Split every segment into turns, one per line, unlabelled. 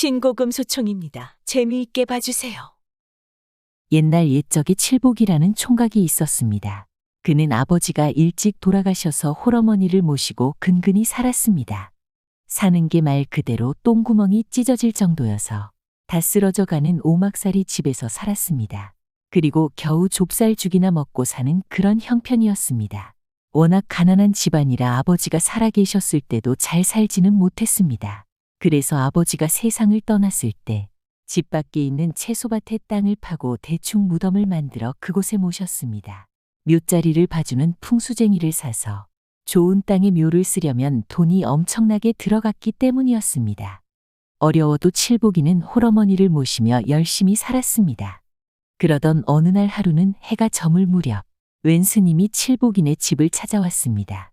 신고금 소총입니다. 재미있게 봐주세요.
옛날 옛적에 칠복이라는 총각이 있었습니다. 그는 아버지가 일찍 돌아가셔서 홀어머니를 모시고 근근히 살았습니다. 사는 게 말 그대로 똥구멍이 찢어질 정도여서 다 쓰러져 가는 오막살이 집에서 살았습니다. 그리고 겨우 좁쌀죽이나 먹고 사는 그런 형편이었습니다. 워낙 가난한 집안이라 아버지가 살아계셨을 때도 잘 살지는 못했습니다. 그래서 아버지가 세상을 떠났을 때 집 밖에 있는 채소밭에 땅을 파고 대충 무덤을 만들어 그곳에 모셨습니다. 묘자리를 봐주는 풍수쟁이를 사서 좋은 땅에 묘를 쓰려면 돈이 엄청나게 들어갔기 때문이었습니다. 어려워도 칠복이는 홀어머니를 모시며 열심히 살았습니다. 그러던 어느 날 하루는 해가 저물 무렵 웬 스님이 칠복인의 집을 찾아왔습니다.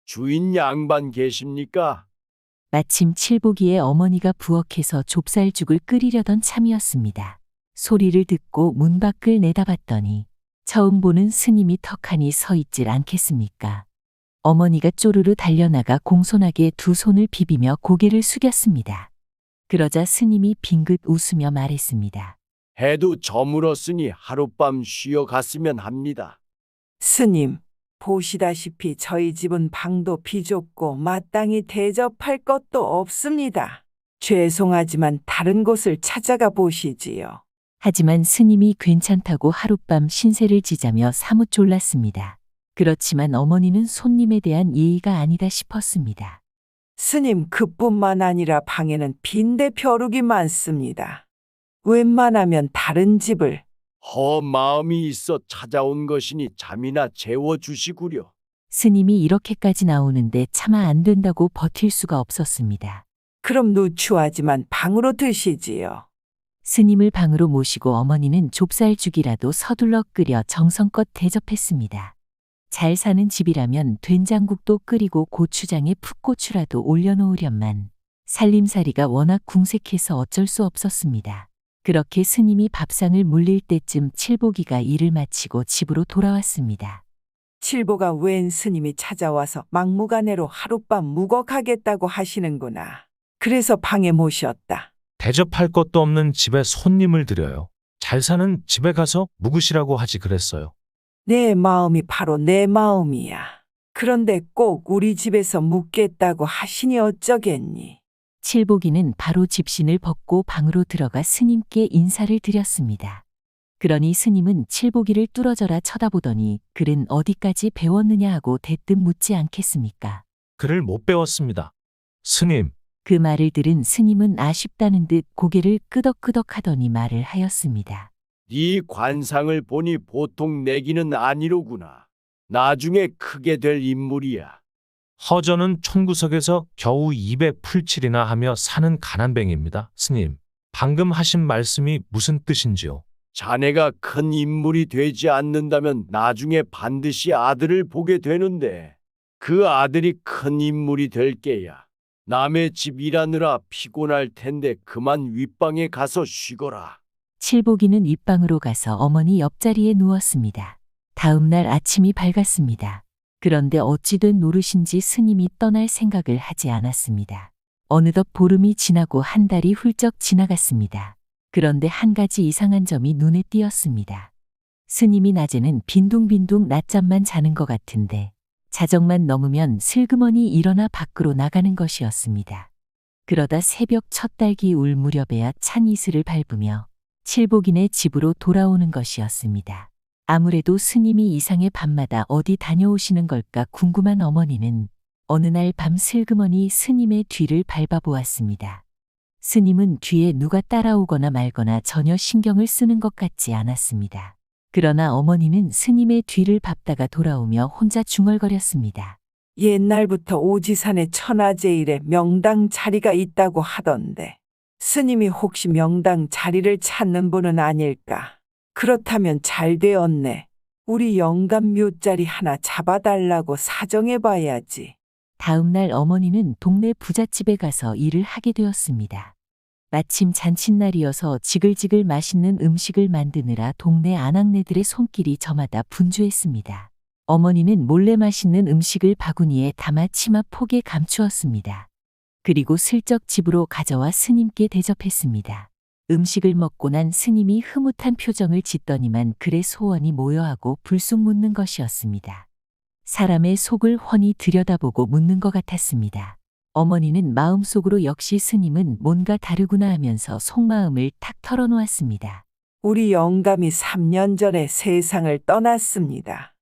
주인 양반 계십니까?
마침 칠복이의 어머니가 부엌에서 좁쌀죽을 끓이려던 참이었습니다. 소리를 듣고 문 밖을 내다봤더니 처음 보는 스님이 턱하니 서 있질 않겠습니까? 어머니가 쪼르르 달려나가 공손하게 두 손을 비비며 고개를 숙였습니다. 그러자 스님이 빙긋 웃으며 말했습니다.
해도 저물었으니 하룻밤 쉬어 갔으면 합니다.
스님, 보시다시피 저희 집은 방도 비좁고 마땅히 대접할 것도 없습니다. 죄송하지만 다른 곳을 찾아가 보시지요.
하지만 스님이 괜찮다고 하룻밤 신세를 지자며 사뭇 졸랐습니다. 그렇지만 어머니는 손님에 대한 예의가 아니다 싶었습니다.
스님, 그뿐만 아니라 방에는 빈대 벼룩이 많습니다. 웬만하면 다른 집을.
마음이 있어 찾아온 것이니 잠이나 재워주시구려.
스님이 이렇게까지 나오는데 차마 안 된다고 버틸 수가 없었습니다.
그럼 누추하지만 방으로 드시지요.
스님을 방으로 모시고 어머니는 좁쌀죽이라도 서둘러 끓여 정성껏 대접했습니다. 잘 사는 집이라면 된장국도 끓이고 고추장에 풋고추라도 올려놓으련만 살림살이가 워낙 궁색해서 어쩔 수 없었습니다. 그렇게 스님이 밥상을 물릴 때쯤 칠복이가 일을 마치고 집으로 돌아왔습니다.
칠보가 웬 스님이 찾아와서 막무가내로 하룻밤 묵어가겠다고 하시는구나. 그래서 방에 모셨다.
대접할 것도 없는 집에 손님을 들여요. 잘 사는 집에 가서 묵으시라고 하지 그랬어요.
내 마음이 바로 내 마음이야. 그런데 꼭 우리 집에서 묵겠다고 하시니 어쩌겠니?
칠복이는 바로 집신을 벗고 방으로 들어가 스님께 인사를 드렸습니다. 그러니 스님은 칠복이를 뚫어져라 쳐다보더니 글은 어디까지 배웠느냐 하고 대뜸 묻지 않겠습니까?
글을 못 배웠습니다. 스님,
그 말을 들은 스님은 아쉽다는 듯 고개를 끄덕끄덕 하더니 말을 하였습니다.
네 관상을 보니 보통 내기는 아니로구나. 나중에 크게 될 인물이야.
허저는 총구석에서 겨우 입에 풀칠이나 하며 사는 가난뱅이입니다. 스님, 방금 하신 말씀이 무슨 뜻인지요?
자네가 큰 인물이 되지 않는다면 나중에 반드시 아들을 보게 되는데 그 아들이 큰 인물이 될 게야. 남의 집 일하느라 피곤할 텐데 그만 윗방에 가서 쉬거라.
칠복이는 윗방으로 가서 어머니 옆자리에 누웠습니다. 다음 날 아침이 밝았습니다. 그런데 어찌 된 노릇인지 스님이 떠날 생각을 하지 않았습니다. 어느덧 보름이 지나고 한 달이 훌쩍 지나갔습니다. 그런데 한 가지 이상한 점이 눈에 띄었습니다. 스님이 낮에는 빈둥빈둥 낮잠만 자는 것 같은데 자정만 넘으면 슬그머니 일어나 밖으로 나가는 것이었습니다. 그러다 새벽 첫 딸기 울 무렵에야 찬 이슬을 밟으며 칠복인의 집으로 돌아오는 것이었습니다. 아무래도 스님이 이상해 밤마다 어디 다녀오시는 걸까 궁금한 어머니는 어느 날 밤 슬그머니 스님의 뒤를 밟아보았습니다. 스님은 뒤에 누가 따라오거나 말거나 전혀 신경을 쓰는 것 같지 않았습니다. 그러나 어머니는 스님의 뒤를 밟다가 돌아오며 혼자 중얼거렸습니다.
옛날부터 오지산에 천하제일에 명당 자리가 있다고 하던데 스님이 혹시 명당 자리를 찾는 분은 아닐까? 그렇다면 잘 되었네. 우리 영감 묘자리 하나 잡아달라고 사정해봐야지.
다음 날 어머니는 동네 부잣집에 가서 일을 하게 되었습니다. 마침 잔칫날이어서 지글지글 맛있는 음식을 만드느라 동네 아낙네들의 손길이 저마다 분주했습니다. 어머니는 몰래 맛있는 음식을 바구니에 담아 치마 폭에 감추었습니다. 그리고 슬쩍 집으로 가져와 스님께 대접했습니다. 음식을 먹고 난 스님이 흐뭇한 표정을 짓더니만 글의 소원이 모여하고 불쑥 묻는 것이었습니다. 사람의 속을 훤히 들여다보고 묻는 것 같았습니다. 어머니는 마음속으로 역시 스님은 뭔가 다르구나 하면서 속마음을 탁 털어놓았습니다.
우리 영감이 3년 전에 세상을 떠났습니다.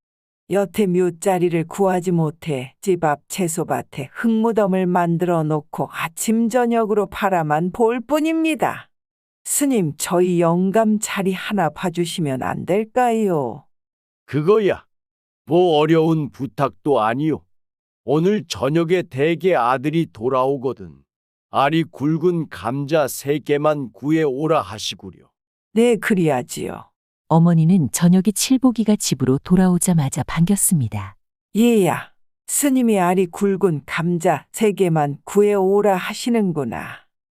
여태 묘자리를 구하지 못해 집 앞 채소밭에 흙무덤을 만들어 놓고 아침 저녁으로 바라만 볼 뿐입니다. 스님, 저희 영감 자리 하나 봐주시면 안 될까요?
그거야. 뭐 어려운 부탁도 아니요. 오늘 저녁에 대개 아들이 돌아오거든. 알이 굵은 감자 3개만 구해 오라 하시구려.
네, 그리하지요.
어머니는 저녁에 칠보기가 집으로 돌아오자마자 반겼습니다.
얘야, 스님이 알이 굵은 감자 3개만 구해 오라 하시는구나.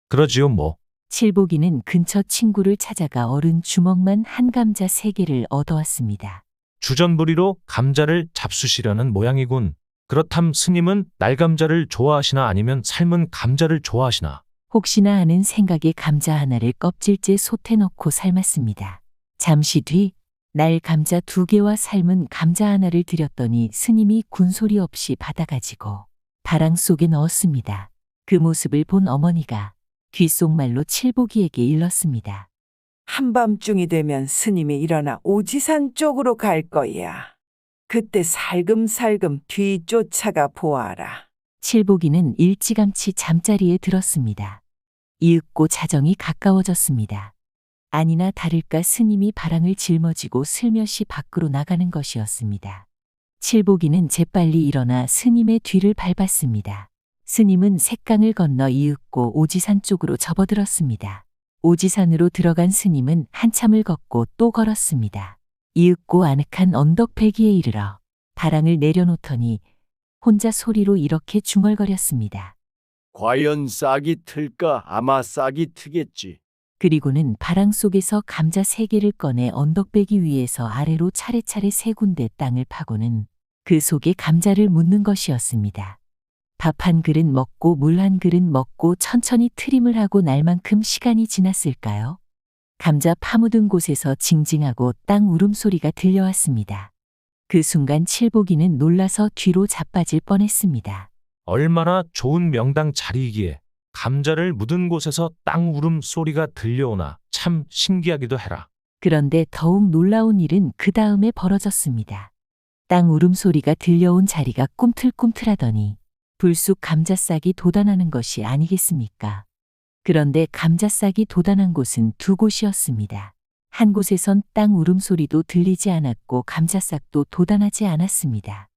그러지요 뭐.
칠보기는 근처 친구를 찾아가 어른 주먹만 한 감자 3개를 얻어왔습니다.
주전부리로 감자를 잡수시려는 모양이군. 그렇담 스님은 날감자를 좋아하시나 아니면 삶은 감자를 좋아하시나?
혹시나 하는 생각에 감자 하나를 껍질째 솥에 넣고 삶았습니다. 잠시 뒤 날 감자 2개와 삶은 감자 하나를 드렸더니 스님이 군소리 없이 받아가지고 바랑 속에 넣었습니다. 그 모습을 본 어머니가 귓속말로 칠보기에게 일렀습니다.
한밤중이 되면 스님이 일어나 오지산 쪽으로 갈 거야. 그때 살금살금 뒤쫓아가 보아라.
칠보기는 일찌감치 잠자리에 들었습니다. 이윽고 자정이 가까워졌습니다. 아니나 다를까 스님이 바랑을 짊어지고 슬며시 밖으로 나가는 것이었습니다. 칠보기는 재빨리 일어나 스님의 뒤를 밟았습니다. 스님은 색강을 건너 이윽고 오지산 쪽으로 접어들었습니다. 오지산으로 들어간 스님은 한참을 걷고 또 걸었습니다. 이윽고 아늑한 언덕배기에 이르러 바랑을 내려놓더니 혼자 소리로 이렇게 중얼거렸습니다.
과연 싹이 틀까? 아마 싹이 트겠지.
그리고는 바랑 속에서 감자 3개를 꺼내 언덕배기 위에서 아래로 차례차례 3군데 땅을 파고는 그 속에 감자를 묻는 것이었습니다. 밥 한 그릇 먹고 물 한 그릇 먹고 천천히 트림을 하고 날만큼 시간이 지났을까요? 감자 파묻은 곳에서 징징하고 땅 울음소리가 들려왔습니다. 그 순간 칠보기는 놀라서 뒤로 자빠질 뻔했습니다.
얼마나 좋은 명당 자리이기에 감자를 묻은 곳에서 땅 울음 소리가 들려오나 참 신기하기도 해라.
그런데 더욱 놀라운 일은 그 다음에 벌어졌습니다. 땅 울음소리가 들려온 자리가 꿈틀꿈틀하더니 불쑥 감자싹이 돋아나는 것이 아니겠습니까? 그런데 감자싹이 돋아난 곳은 2곳이었습니다. 한 곳에선 땅 울음소리도 들리지 않았고 감자싹도 돋아나지 않았습니다.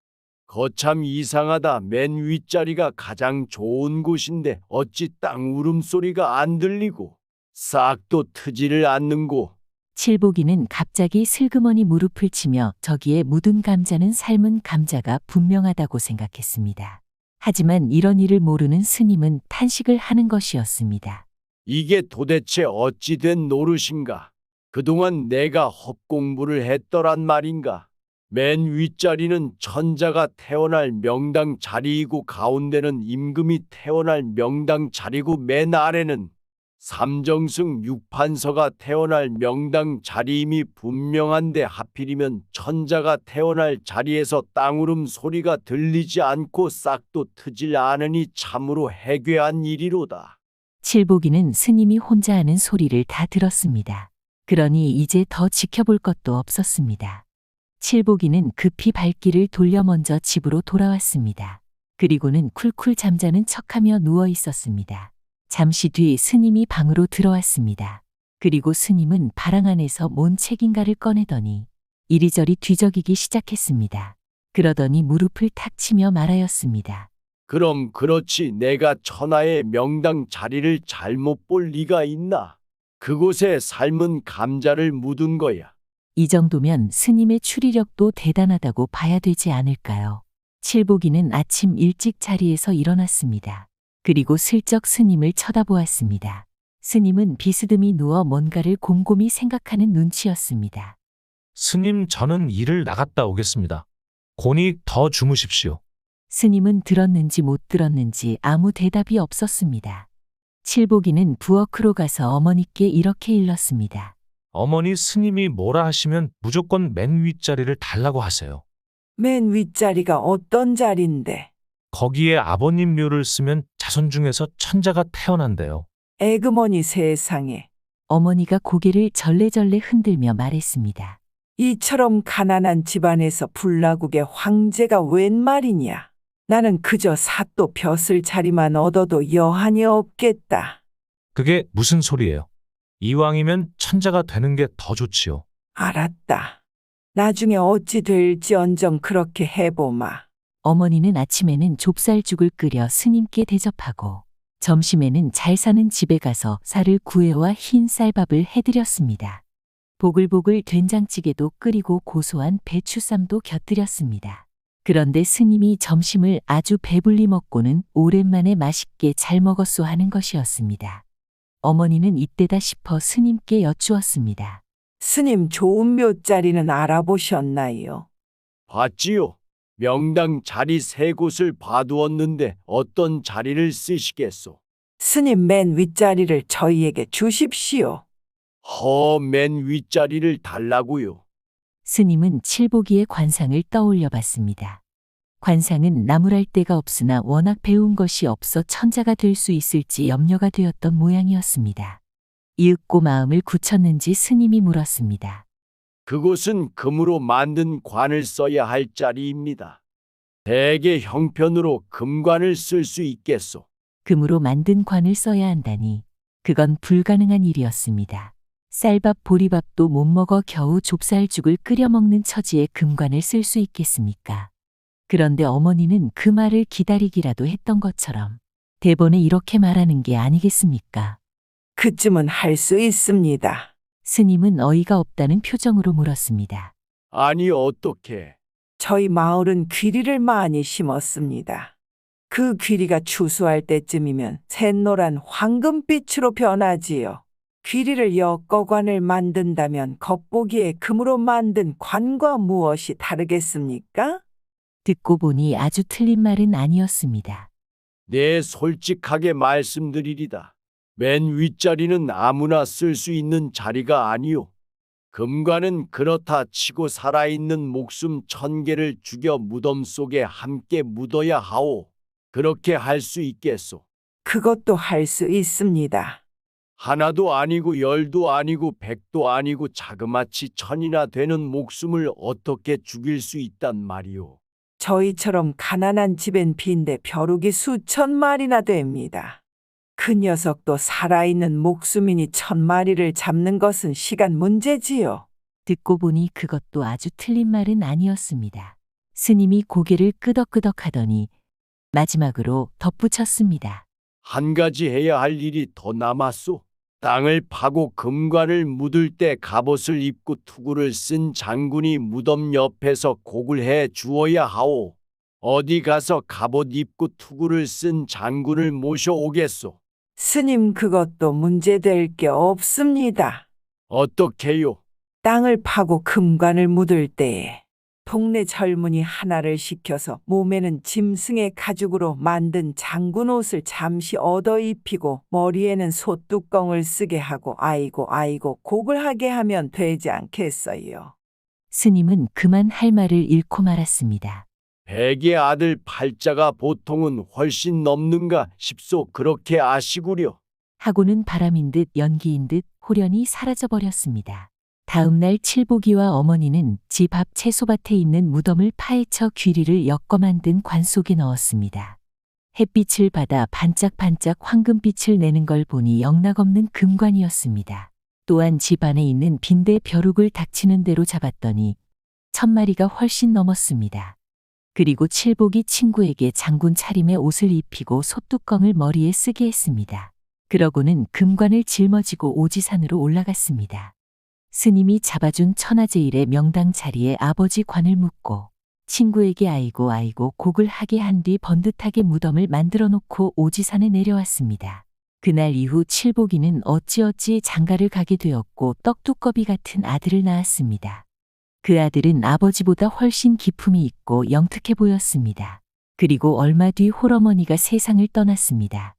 거참 이상하다. 맨 윗자리가 가장 좋은 곳인데 어찌 땅 울음소리가 안 들리고 싹도 트지를 않는고.
칠보기는 갑자기 슬그머니 무릎을 치며 저기에 묻은 감자는 삶은 감자가 분명하다고 생각했습니다. 하지만 이런 일을 모르는 스님은 탄식을 하는 것이었습니다.
이게 도대체 어찌 된 노릇인가? 그동안 내가 헛공부를 했더란 말인가? 맨 윗자리는 천자가 태어날 명당 자리이고 가운데는 임금이 태어날 명당 자리고 맨 아래는 삼정승 육판서가 태어날 명당 자리임이 분명한데 하필이면 천자가 태어날 자리에서 땅울음 소리가 들리지 않고 싹도 트질 않으니 참으로 해괴한 일이로다.
칠보기는 스님이 혼자 하는 소리를 다 들었습니다. 그러니 이제 더 지켜볼 것도 없었습니다. 칠보기는 급히 발길을 돌려 먼저 집으로 돌아왔습니다. 그리고는 쿨쿨 잠자는 척하며 누워 있었습니다. 잠시 뒤 스님이 방으로 들어왔습니다. 그리고 스님은 바랑 안에서 뭔 책인가를 꺼내더니 이리저리 뒤적이기 시작했습니다. 그러더니 무릎을 탁 치며 말하였습니다.
그럼 그렇지, 내가 천하의 명당 자리를 잘못 볼 리가 있나? 그곳에 삶은 감자를 묻은 거야.
이 정도면 스님의 추리력도 대단하다고 봐야 되지 않을까요? 칠보기는 아침 일찍 자리에서 일어났습니다. 그리고 슬쩍 스님을 쳐다보았습니다. 스님은 비스듬히 누워 뭔가를 곰곰이 생각하는 눈치였습니다.
스님, 저는 일을 나갔다 오겠습니다. 곤히 더 주무십시오.
스님은 들었는지 못 들었는지 아무 대답이 없었습니다. 칠복이는 부엌으로 가서 어머니께 이렇게 일렀습니다.
어머니 스님이 뭐라 하시면 무조건 맨 윗자리를 달라고 하세요.
맨 윗자리가 어떤 자리인데?
거기에 아버님 묘를 쓰면 자손 중에서 천자가 태어난대요.
에그머니 세상에.
어머니가 고개를 절레절레 흔들며 말했습니다.
이처럼 가난한 집안에서 불나국의 황제가 웬 말이냐. 나는 그저 사또 벼슬 자리만 얻어도 여한이 없겠다.
그게 무슨 소리예요? 이왕이면 천자가 되는 게 더 좋지요.
알았다. 나중에 어찌 될지언정 그렇게 해보마.
어머니는 아침에는 좁쌀죽을 끓여 스님께 대접하고 점심에는 잘 사는 집에 가서 쌀을 구해와 흰 쌀밥을 해드렸습니다. 보글보글 된장찌개도 끓이고 고소한 배추쌈도 곁들였습니다. 그런데 스님이 점심을 아주 배불리 먹고는 오랜만에 맛있게 잘 먹었소 하는 것이었습니다. 어머니는 이때다 싶어 스님께 여쭈었습니다.
스님 좋은 묘자리는 알아보셨나요?
봤지요. 명당 자리 3곳을 봐두었는데 어떤 자리를 쓰시겠소?
스님 맨 윗자리를 저희에게 주십시오.
맨 윗자리를 달라고요.
스님은 칠보기의 관상을 떠올려 봤습니다. 관상은 나무랄 데가 없으나 워낙 배운 것이 없어 천자가 될 수 있을지 염려가 되었던 모양이었습니다. 이윽고 마음을 굳혔는지 스님이 물었습니다.
그곳은 금으로 만든 관을 써야 할 자리입니다. 대개 형편으로 금관을 쓸 수 있겠소.
금으로 만든 관을 써야 한다니 그건 불가능한 일이었습니다. 쌀밥 보리밥도 못 먹어 겨우 좁쌀죽을 끓여 먹는 처지에 금관을 쓸 수 있겠습니까? 그런데 어머니는 그 말을 기다리기라도 했던 것처럼 대본에 이렇게 말하는 게 아니겠습니까?
그쯤은 할 수 있습니다.
스님은 어이가 없다는 표정으로 물었습니다.
아니 어떻게?
저희 마을은 귀리를 많이 심었습니다. 그 귀리가 추수할 때쯤이면 샛노란 황금빛으로 변하지요. 귀리를 엮어 관을 만든다면 겉보기에 금으로 만든 관과 무엇이 다르겠습니까?
듣고 보니 아주 틀린 말은 아니었습니다.
네, 솔직하게 말씀드리리다. 맨 윗자리는 아무나 쓸 수 있는 자리가 아니오. 금관은 그렇다 치고 살아있는 목숨 1000개를 죽여 무덤 속에 함께 묻어야 하오. 그렇게 할 수 있겠소.
그것도 할 수 있습니다.
하나도 아니고 10도 아니고 100도 아니고 자그마치 1000이나 되는 목숨을 어떻게 죽일 수 있단 말이오.
저희처럼 가난한 집엔 빈대 벼룩이 수천 마리나 됩니다. 그 녀석도 살아있는 목숨이니 1000마리를 잡는 것은 시간 문제지요.
듣고 보니 그것도 아주 틀린 말은 아니었습니다. 스님이 고개를 끄덕끄덕 하더니 마지막으로 덧붙였습니다.
한 가지 해야 할 일이 더 남았소. 땅을 파고 금관을 묻을 때 갑옷을 입고 투구를 쓴 장군이 무덤 옆에서 곡을 해 주어야 하오. 어디 가서 갑옷 입고 투구를 쓴 장군을 모셔오겠소.
스님 그것도 문제될 게 없습니다.
어떻게요?
땅을 파고 금관을 묻을 때에 동네 젊은이 하나를 시켜서 몸에는 짐승의 가죽으로 만든 장군 옷을 잠시 얻어 입히고 머리에는 솥뚜껑을 쓰게 하고 아이고 곡을 하게 하면 되지 않겠어요.
스님은 그만 할 말을 잃고 말았습니다.
백의 아들 팔자가 보통은 훨씬 넘는가 싶소. 그렇게 아시구려.
하고는 바람인 듯 연기인 듯 홀연히 사라져 버렸습니다. 다음 날 칠보기와 어머니는 집 앞 채소밭에 있는 무덤을 파헤쳐 귀리를 엮어 만든 관 속에 넣었습니다. 햇빛을 받아 반짝반짝 황금빛을 내는 걸 보니 영락없는 금관이었습니다. 또한 집 안에 있는 빈대 벼룩을 닥치는 대로 잡았더니 1000마리가 훨씬 넘었습니다. 그리고 칠복이 친구에게 장군 차림의 옷을 입히고 솥뚜껑을 머리에 쓰게 했습니다. 그러고는 금관을 짊어지고 오지산으로 올라갔습니다. 스님이 잡아준 천하제일의 명당 자리에 아버지 관을 묻고 친구에게 아이고 곡을 하게 한 뒤 번듯하게 무덤을 만들어 놓고 오지산에 내려왔습니다. 그날 이후 칠복이는 어찌어찌 장가를 가게 되었고 떡두꺼비 같은 아들을 낳았습니다. 그 아들은 아버지보다 훨씬 기품이 있고 영특해 보였습니다. 그리고 얼마 뒤 홀어머니가 세상을 떠났습니다.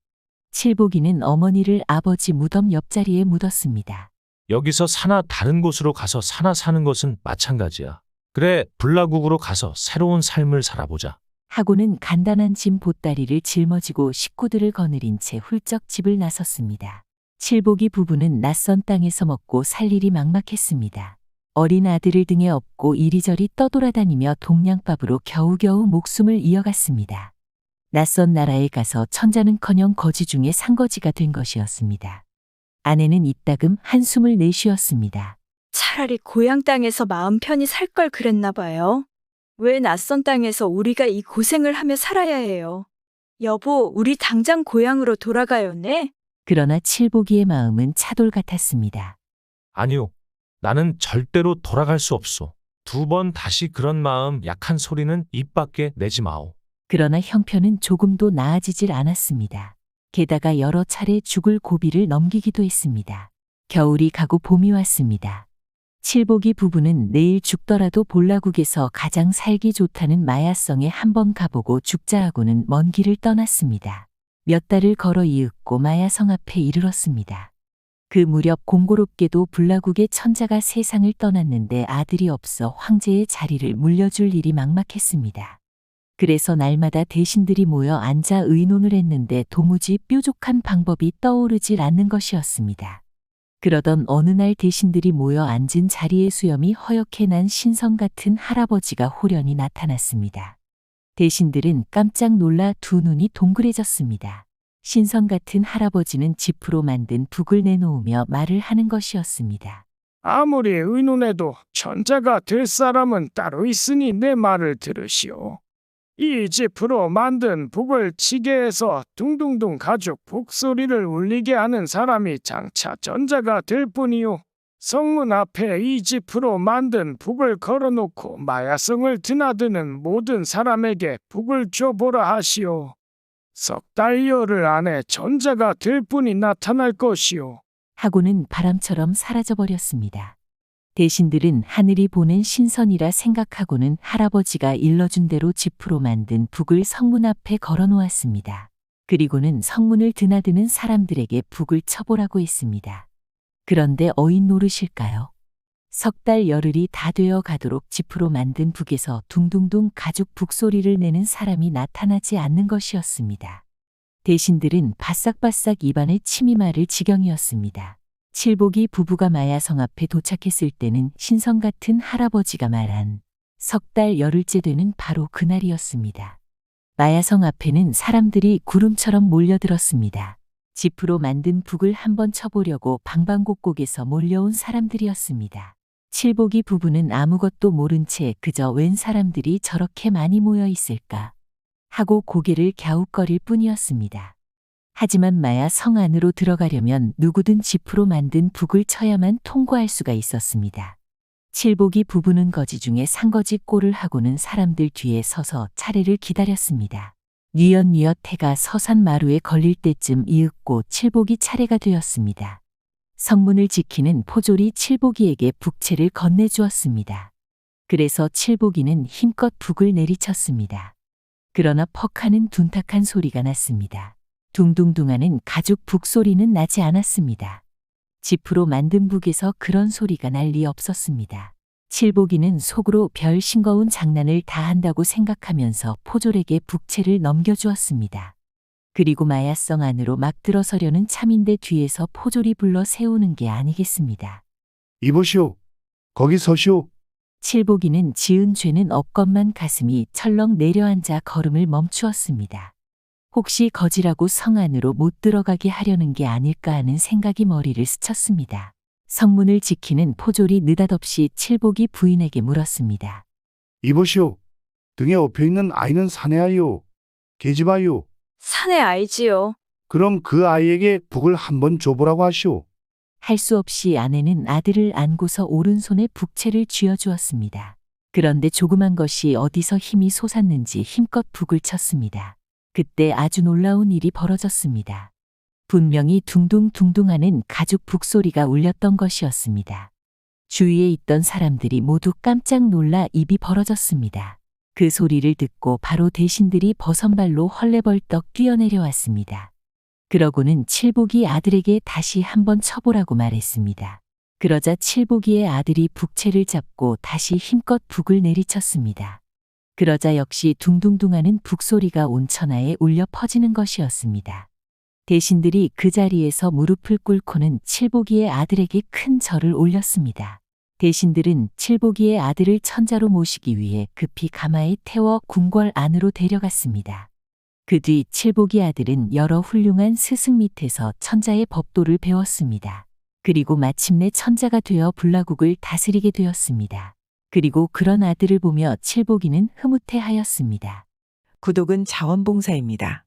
칠복이는 어머니를 아버지 무덤 옆자리에 묻었습니다.
여기서 사나 다른 곳으로 가서 사나 사는 것은 마찬가지야. 그래, 불라국으로 가서 새로운 삶을 살아보자.
하고는 간단한 짐 보따리를 짊어지고 식구들을 거느린 채 훌쩍 집을 나섰습니다. 칠복이 부부는 낯선 땅에서 먹고 살 일이 막막했습니다. 어린 아들을 등에 업고 이리저리 떠돌아다니며 동냥밥으로 겨우겨우 목숨을 이어갔습니다. 낯선 나라에 가서 천자는커녕 거지 중에 상거지가 된 것이었습니다. 아내는 이따금 한숨을 내쉬었습니다.
차라리 고향 땅에서 마음 편히 살 걸 그랬나 봐요. 왜 낯선 땅에서 우리가 이 고생을 하며 살아야 해요? 여보, 우리 당장 고향으로 돌아가요, 네?
그러나 칠복이의 마음은 차돌 같았습니다.
아니요. 나는 절대로 돌아갈 수 없소. 2번 다시 그런 마음 약한 소리는 입 밖에 내지 마오.
그러나 형편은 조금도 나아지질 않았습니다. 게다가 여러 차례 죽을 고비를 넘기기도 했습니다. 겨울이 가고 봄이 왔습니다. 칠복이 부부는 내일 죽더라도 볼라국에서 가장 살기 좋다는 마야성에 한번 가보고 죽자 하고는 먼 길을 떠났습니다. 몇 달을 걸어 이윽고 마야성 앞에 이르렀습니다. 그 무렵 공고롭게도 불라국의 천자가 세상을 떠났는데 아들이 없어 황제의 자리를 물려줄 일이 막막했습니다. 그래서 날마다 대신들이 모여 앉아 의논을 했는데 도무지 뾰족한 방법이 떠오르질 않는 것이었습니다. 그러던 어느 날 대신들이 모여 앉은 자리의 수염이 허옇게 난 신성 같은 할아버지가 호련히 나타났습니다. 대신들은 깜짝 놀라 두 눈이 동그래졌습니다. 신성 같은 할아버지는 지프로 만든 북을 내놓으며 말을 하는 것이었습니다.
아무리 의논해도 천자가 될 사람은 따로 있으니 내 말을 들으시오. 이 지프로 만든 북을 치게 해서 둥둥둥 가죽 북소리를 울리게 하는 사람이 장차 전자가 될 뿐이요. 성문 앞에 이 지프로 만든 북을 걸어놓고 마야성을 드나드는 모든 사람에게 북을 줘보라 하시오. 석 달 열흘 안에 전자가 될 분이 나타날 것이오.
하고는 바람처럼 사라져버렸습니다. 대신들은 하늘이 보낸 신선이라 생각하고는 할아버지가 일러준 대로 지프로 만든 북을 성문 앞에 걸어놓았습니다. 그리고는 성문을 드나드는 사람들에게 북을 쳐보라고 했습니다. 그런데 어인 노릇일까요? 석 달 열흘이 다 되어 가도록 지프로 만든 북에서 둥둥둥 가죽 북소리를 내는 사람이 나타나지 않는 것이었습니다. 대신들은 바싹바싹 입안에 침이 마를 지경이었습니다. 칠복이 부부가 마야성 앞에 도착했을 때는 신성 같은 할아버지가 말한 석 달 열흘째 되는 바로 그날이었습니다. 마야성 앞에는 사람들이 구름처럼 몰려들었습니다. 지프로 만든 북을 한번 쳐보려고 방방곡곡에서 몰려온 사람들이었습니다. 칠복이 부부는 아무것도 모른 채 그저 웬 사람들이 저렇게 많이 모여 있을까 하고 고개를 갸웃거릴 뿐이었습니다. 하지만 마야 성 안으로 들어가려면 누구든 지프로 만든 북을 쳐야만 통과할 수가 있었습니다. 칠복이 부부는 거지 중에 상거지 꼴을 하고는 사람들 뒤에 서서 차례를 기다렸습니다. 뉘엿뉘엿 해가 서산 마루에 걸릴 때쯤 이윽고 칠복이 차례가 되었습니다. 성문을 지키는 포졸이 칠복이에게 북채를 건네주었습니다. 그래서 칠복이는 힘껏 북을 내리쳤습니다. 그러나 퍽하는 둔탁한 소리가 났습니다. 둥둥둥하는 가죽 북소리는 나지 않았습니다. 지프로 만든 북에서 그런 소리가 날 리 없었습니다. 칠복이는 속으로 별 싱거운 장난을 다 한다고 생각하면서 포졸에게 북채를 넘겨주었습니다. 그리고 마야성 안으로 막 들어서려는 참인대 뒤에서 포졸이 불러 세우는 게 아니겠습니다.
이보시오. 거기 서시오.
칠복이는 지은 죄는 없건만 가슴이 철렁 내려앉아 걸음을 멈추었습니다. 혹시 거지라고 성 안으로 못 들어가게 하려는 게 아닐까 하는 생각이 머리를 스쳤습니다. 성문을 지키는 포졸이 느닷없이 칠복이 부인에게 물었습니다.
이보시오. 등에 업혀있는 아이는 사내 아이요. 계집 아이요.
사내 아이지요.
그럼 그 아이에게 북을 한번 줘보라고 하시오.
할 수 없이 아내는 아들을 안고서 오른손에 북채를 쥐어주었습니다. 그런데 조그만 것이 어디서 힘이 솟았는지 힘껏 북을 쳤습니다. 그때 아주 놀라운 일이 벌어졌습니다. 분명히 둥둥둥둥하는 가죽 북소리가 울렸던 것이었습니다. 주위에 있던 사람들이 모두 깜짝 놀라 입이 벌어졌습니다. 그 소리를 듣고 바로 대신들이 버선발로 헐레벌떡 뛰어내려왔습니다. 그러고는 칠복이 아들에게 다시 한번 쳐보라고 말했습니다. 그러자 칠복이의 아들이 북채를 잡고 다시 힘껏 북을 내리쳤습니다. 그러자 역시 둥둥둥하는 북소리가 온 천하에 울려 퍼지는 것이었습니다. 대신들이 그 자리에서 무릎을 꿇고는 칠복이의 아들에게 큰 절을 올렸습니다. 대신들은 칠복이의 아들을 천자로 모시기 위해 급히 가마에 태워 궁궐 안으로 데려갔습니다. 그 뒤 칠복이 아들은 여러 훌륭한 스승 밑에서 천자의 법도를 배웠습니다. 그리고 마침내 천자가 되어 불라국을 다스리게 되었습니다. 그리고 그런 아들을 보며 칠복이는 흐뭇해하였습니다.
구독은 자원봉사입니다.